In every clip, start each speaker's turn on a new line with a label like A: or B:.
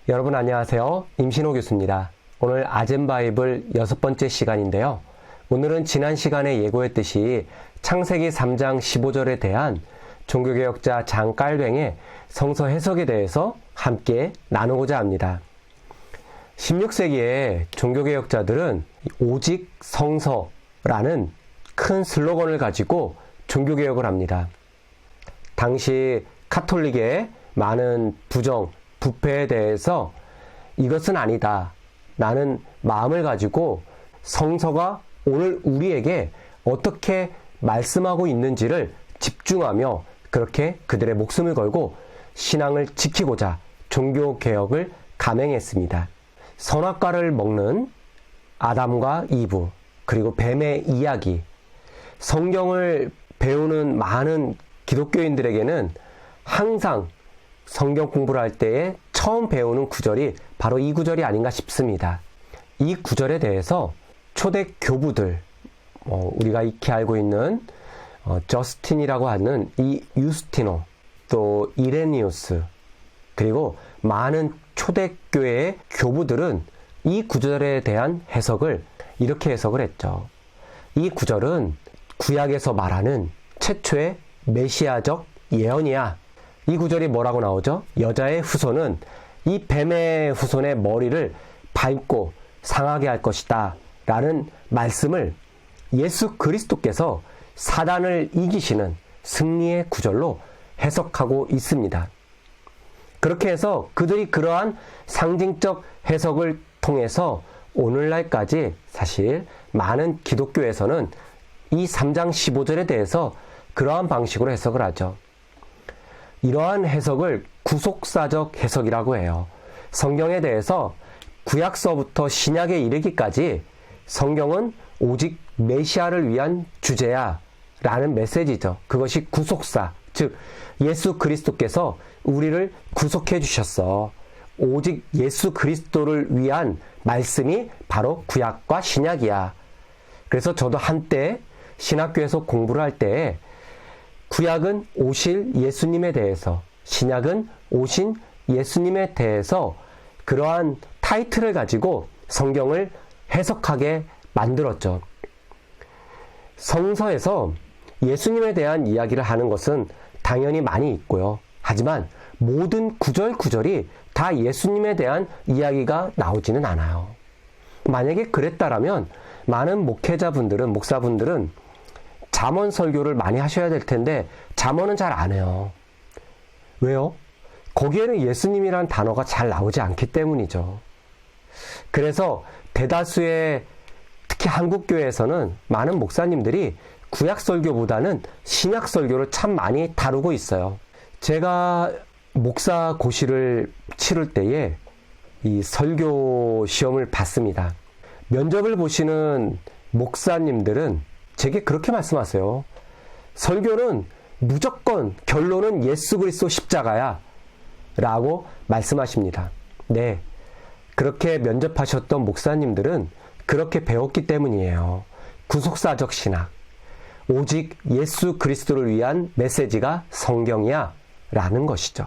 A: 여러분 안녕하세요. 임신호 교수입니다. 오늘 아젠바이블 6번째 시간인데요. 오늘은 지난 시간에 예고했듯이 창세기 3장 15절에 대한 종교개혁자 장 깔뱅의 성서 해석에 대해서 함께 나누고자 합니다. 16세기에 종교개혁자들은 오직 성서라는 큰 슬로건을 가지고 종교개혁을 합니다. 당시 카톨릭의 많은 부패에 대해서 이것은 아니다. 라는 마음을 가지고 성서가 오늘 우리에게 어떻게 말씀하고 있는지를 집중하며 그렇게 그들의 목숨을 걸고 신앙을 지키고자 종교개혁을 감행했습니다. 선악과를 먹는 아담과 이브, 그리고 뱀의 이야기, 성경을 배우는 많은 기독교인들에게는 항상 성경 공부를 할 때에 처음 배우는 구절이 바로 이 구절이 아닌가 싶습니다. 이 구절에 대해서 초대 교부들, 우리가 익히 알고 있는 저스틴이라고 하는 이 유스티노, 또 이레니우스, 그리고 많은 초대교회의 교부들은 이 구절에 대한 해석을 이렇게 해석을 했죠. 이 구절은 구약에서 말하는 최초의 메시아적 예언이야. 이 구절이 뭐라고 나오죠? 여자의 후손은 이 뱀의 후손의 머리를 밟고 상하게 할 것이다 라는 말씀을 예수 그리스도께서 사단을 이기시는 승리의 구절로 해석하고 있습니다. 그렇게 해서 그들이 그러한 상징적 해석을 통해서 오늘날까지 사실 많은 기독교에서는 이 3장 15절에 대해서 그러한 방식으로 해석을 하죠. 이러한 해석을 구속사적 해석이라고 해요. 성경에 대해서 구약서부터 신약에 이르기까지 성경은 오직 메시아를 위한 주제야 라는 메시지죠. 그것이 구속사, 즉 예수 그리스도께서 우리를 구속해 주셨어. 오직 예수 그리스도를 위한 말씀이 바로 구약과 신약이야. 그래서 저도 한때 신학교에서 공부를 할 때 구약은 오실 예수님에 대해서, 신약은 오신 예수님에 대해서 그러한 타이틀을 가지고 성경을 해석하게 만들었죠. 성서에서 예수님에 대한 이야기를 하는 것은 당연히 많이 있고요. 하지만 모든 구절구절이 다 예수님에 대한 이야기가 나오지는 않아요. 만약에 그랬다라면 많은 목사분들은 잠언 설교를 많이 하셔야 될 텐데 잠언은 잘 안 해요. 왜요? 거기에는 예수님이란 단어가 잘 나오지 않기 때문이죠. 그래서 대다수의 특히 한국교회에서는 많은 목사님들이 구약 설교보다는 신약 설교를 참 많이 다루고 있어요. 제가 목사 고시를 치를 때에 이 설교 시험을 봤습니다. 면접을 보시는 목사님들은 제게 그렇게 말씀하세요. 설교는 무조건 결론은 예수 그리스도 십자가야 라고 말씀하십니다. 네, 그렇게 면접하셨던 목사님들은 그렇게 배웠기 때문이에요. 구속사적 신학, 오직 예수 그리스도를 위한 메시지가 성경이야 라는 것이죠.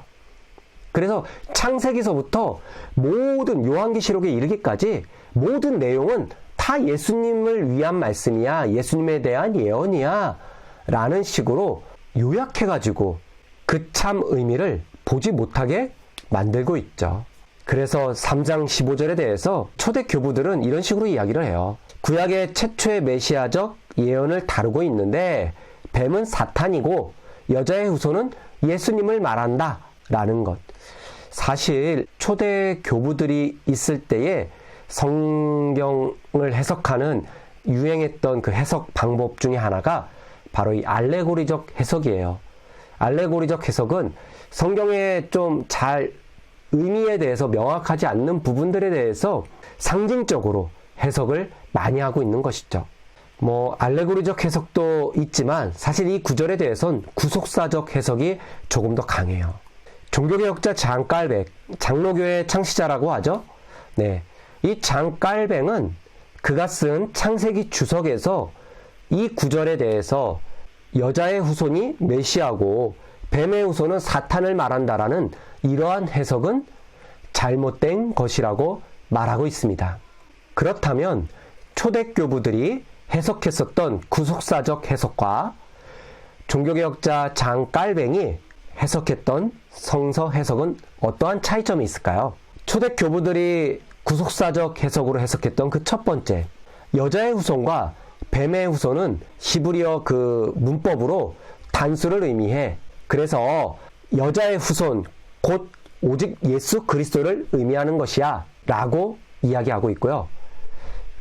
A: 그래서 창세기서부터 모든 요한계시록에 이르기까지 모든 내용은 다 예수님을 위한 말씀이야, 예수님에 대한 예언이야 라는 식으로 요약해가지고 그 참 의미를 보지 못하게 만들고 있죠. 그래서 3장 15절에 대해서 초대 교부들은 이런 식으로 이야기를 해요. 구약의 최초의 메시아적 예언을 다루고 있는데 뱀은 사탄이고 여자의 후손은 예수님을 말한다 라는 것. 사실 초대 교부들이 있을 때에 성경을 해석하는 유행했던 그 해석 방법 중에 하나가 바로 이 알레고리적 해석이에요. 알레고리적 해석은 성경에 좀 잘 의미에 대해서 명확하지 않는 부분들에 대해서 상징적으로 해석을 많이 하고 있는 것이죠. 알레고리적 해석도 있지만 사실 이 구절에 대해서는 구속사적 해석이 조금 더 강해요. 종교개혁자 장 깔뱅, 장로교의 창시자라고 하죠. 네, 이 장 깔뱅은 그가 쓴 창세기 주석에서 이 구절에 대해서 여자의 후손이 메시아고 뱀의 후손은 사탄을 말한다라는 이러한 해석은 잘못된 것이라고 말하고 있습니다. 그렇다면 초대교부들이 해석했었던 구속사적 해석과 종교개혁자 장 깔뱅이 해석했던 성서 해석은 어떠한 차이점이 있을까요? 초대교부들이 구속사적 해석으로 해석했던 그 첫 번째, 여자의 후손과 뱀의 후손은 히브리어 그 문법으로 단수를 의미해. 그래서 여자의 후손, 곧 오직 예수 그리스도를 의미하는 것이야 라고 이야기하고 있고요.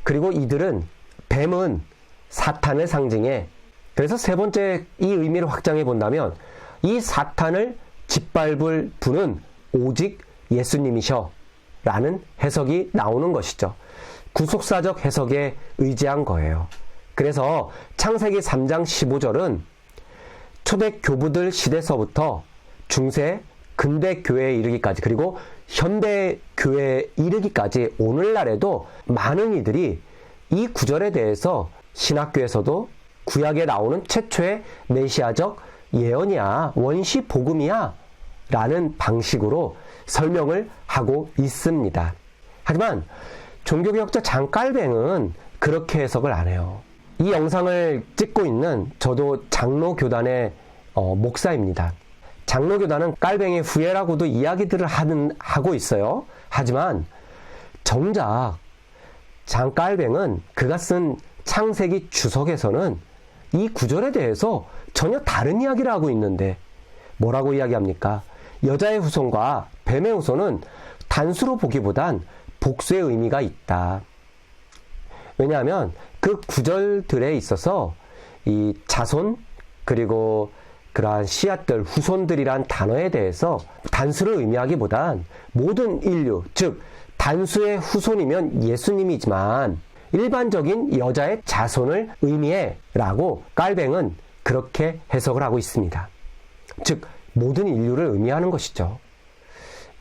A: 그리고 이들은 뱀은 사탄을 상징해. 그래서 세 번째 이 의미를 확장해 본다면 이 사탄을 짓밟을 분은 오직 예수님이셔 라는 해석이 나오는 것이죠. 구속사적 해석에 의지한 거예요. 그래서 창세기 3장 15절은 초대교부들 시대서부터 중세 근대 교회에 이르기까지, 그리고 현대 교회에 이르기까지 오늘날에도 많은 이들이 이 구절에 대해서 신학교에서도 구약에 나오는 최초의 메시아적 예언이야, 원시 복음이야 라는 방식으로 설명을 하고 있습니다. 하지만 종교개혁자 장 깔뱅은 그렇게 해석을 안 해요. 이 영상을 찍고 있는 저도 장로교단의 목사입니다. 장로교단은 깔뱅의 후예라고도 이야기들을 하고 있어요. 하지만 정작 장 깔뱅은 그가 쓴 창세기 주석에서는 이 구절에 대해서 전혀 다른 이야기를 하고 있는데 뭐라고 이야기합니까? 여자의 후손과 뱀의 후손은 단수로 보기보단 복수의 의미가 있다. 왜냐하면 그 구절들에 있어서 이 자손 그리고 그러한 씨앗들, 후손들이란 단어에 대해서 단수를 의미하기보단 모든 인류, 즉 단수의 후손이면 예수님이지만 일반적인 여자의 자손을 의미해 라고 깔뱅은 그렇게 해석을 하고 있습니다. 즉 모든 인류를 의미하는 것이죠.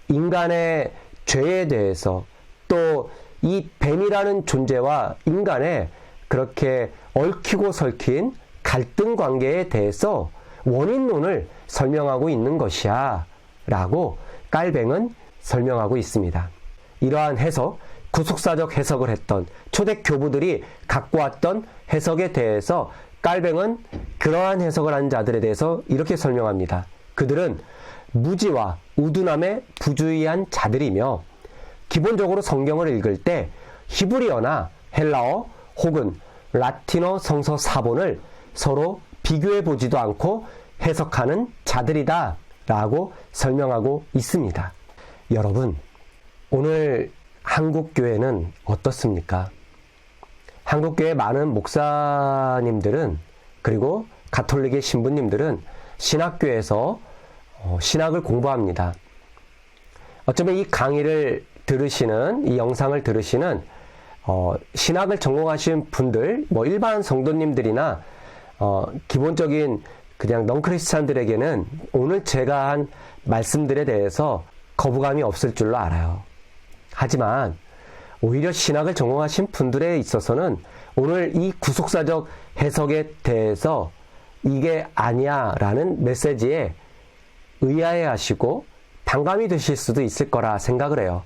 A: 인간의 죄에 대해서 또 이 뱀이라는 존재와 인간의 그렇게 얽히고 설킨 갈등 관계에 대해서 원인론을 설명하고 있는 것이야 라고 깔뱅은 설명하고 있습니다. 이러한 해석, 구속사적 해석을 했던 초대교부들이 갖고 왔던 해석에 대해서 깔뱅은 그러한 해석을 한 자들에 대해서 이렇게 설명합니다. 그들은 무지와 우둔함에 부주의한 자들이며 기본적으로 성경을 읽을 때 히브리어나 헬라어 혹은 라틴어 성서 사본을 서로 비교해 보지도 않고 해석하는 자들이다 라고 설명하고 있습니다. 여러분, 오늘 한국교회는 어떻습니까? 한국교회 많은 목사님들은 그리고 가톨릭의 신부님들은 신학교에서 신학을 공부합니다. 어쩌면 이 강의를 들으시는, 이 영상을 들으시는 신학을 전공하신 분들, 뭐 일반 성도님들이나 기본적인 그냥 넌크리스찬들에게는 오늘 제가 한 말씀들에 대해서 거부감이 없을 줄로 알아요. 하지만 오히려 신학을 전공하신 분들에 있어서는 오늘 이 구속사적 해석에 대해서 이게 아니야 라는 메시지에 의아해 하시고 반감이 드실 수도 있을 거라 생각을 해요.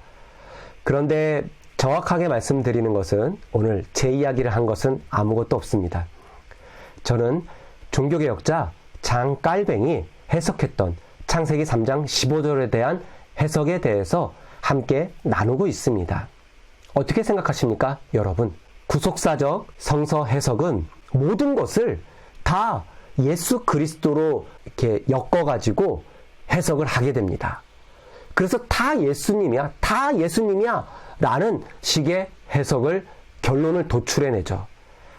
A: 그런데 정확하게 말씀드리는 것은 오늘 제 이야기를 한 것은 아무것도 없습니다. 저는 종교개혁자 장 깔뱅이 해석했던 창세기 3장 15절에 대한 해석에 대해서 함께 나누고 있습니다. 어떻게 생각하십니까, 여러분? 구속사적 성서 해석은 모든 것을 다 예수 그리스도로 이렇게 엮어가지고 해석을 하게 됩니다. 그래서 다 예수님이야, 다 예수님이야 라는 식의 해석을, 결론을 도출해내죠.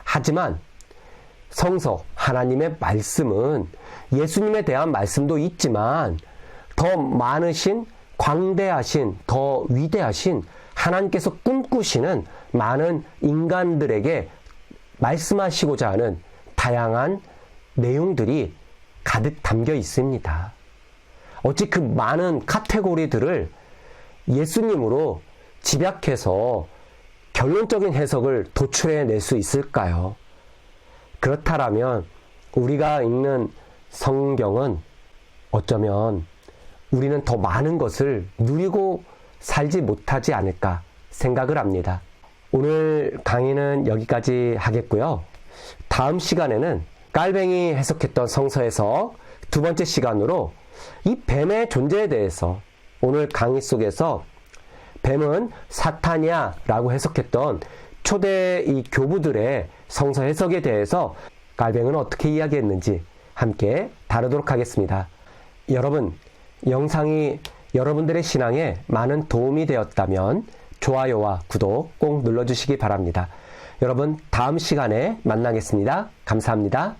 A: 하지만 성서, 하나님의 말씀은 예수님에 대한 말씀도 있지만 더 많으신, 광대하신, 더 위대하신 하나님께서 꿈꾸시는 많은 인간들에게 말씀하시고자 하는 다양한 내용들이 가득 담겨 있습니다. 어찌 그 많은 카테고리들을 예수님으로 집약해서 결론적인 해석을 도출해낼 수 있을까요? 그렇다면 우리가 읽는 성경은 어쩌면 우리는 더 많은 것을 누리고 살지 못하지 않을까 생각을 합니다. 오늘 강의는 여기까지 하겠고요. 다음 시간에는 깔뱅이 해석했던 성서에서 두 번째 시간으로 이 뱀의 존재에 대해서 오늘 강의 속에서 뱀은 사탄이야 라고 해석했던 초대 이 교부들의 성서 해석에 대해서 깔뱅이는 어떻게 이야기했는지 함께 다루도록 하겠습니다. 여러분, 영상이 여러분들의 신앙에 많은 도움이 되었다면 좋아요와 구독 꼭 눌러주시기 바랍니다. 여러분, 다음 시간에 만나겠습니다. 감사합니다.